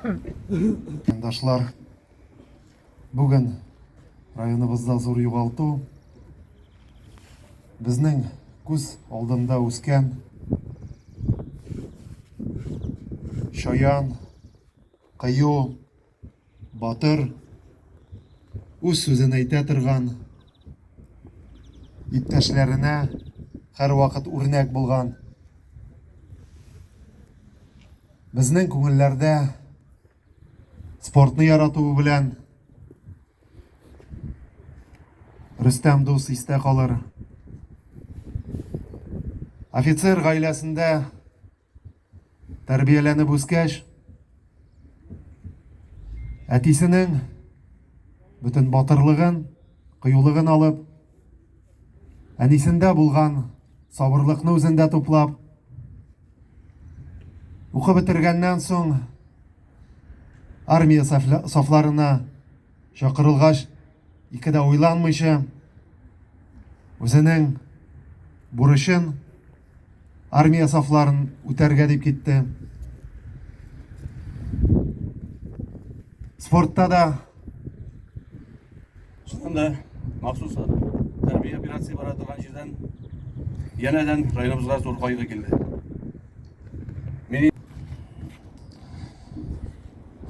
Дашлар, бүген районыбызда зур югалту. Безнең күз алдында үскән шаян, кыю, батыр, үз сүзен әйтә торган, иптәшләренә һәрвакыт үрнәк булган. Безнең күңелләрдә спортны яратуы белән Рөстәм дус истә калыр. Офицер гаиләсендә тәрбияләнеп үскәч, әтисенең бөтен батырлыгын, кыюлыгын алып, әнисендә булган сабырлыкны үзендә туплап, укып бетергәннән соң армия сафларына чакырылгач, икедә уйланмыйча, үзенең бурычын, армия сафларын үтәргә дип китте. Спортта да шунда махсус тәрбия операция бара торган җирдән янәдән районыбызга зур кайгы килде.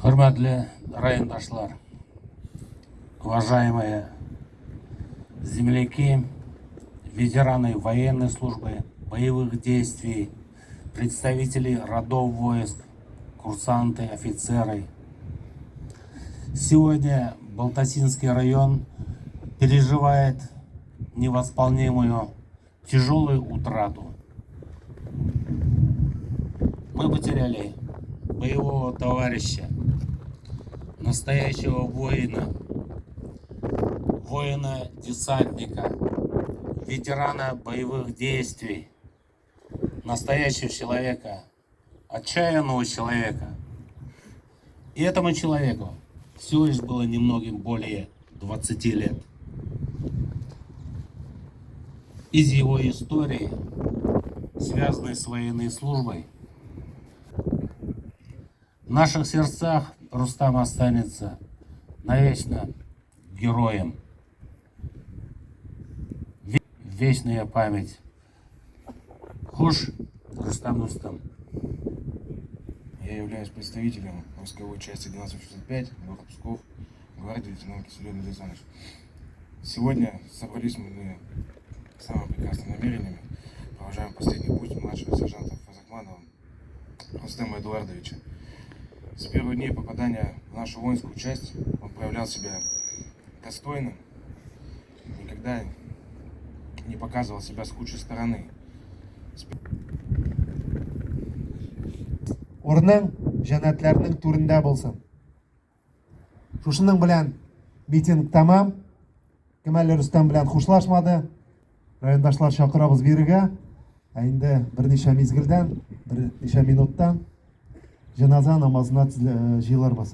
Хөрмәтле райондашлар, уважаемые земляки, ветераны военной службы, боевых действий, представители родов войск, курсанты, офицеры. Сегодня Балтасинский район переживает невосполнимую тяжелую утрату. Мы потеряли боевого товарища, настоящего воина, воина-десантника, ветерана боевых действий, настоящего человека, отчаянного человека. И этому человеку всего лишь было немногим более 20 лет. Из его истории, связанной с военной службой, в наших сердцах Рустам останется навечно героем. Вечная память. Хуш, Рустам Рустам. Я являюсь представителем войсковой части 1265, город Псков, гвардии лейтенант Киселев Александрович. Сегодня собрались мы самыми прекрасными намерениями. Провожаем последний путь младшего сержанта Фазакманова Рустема Эдуардовича. С первых дней попадания в нашу воинскую часть он проявлял себя достойным, никогда не показывал себя с худшей стороны. Урның җәннәтләрнең түрендә булсын. Шушының белән митинг тәмам. Кем әле Рөстәм белән хушлашмады. Райондашлар чакырабыз бирегә. Инде берничә мизгелдән, берничә минуттан җеназа намазына җыелырбыз.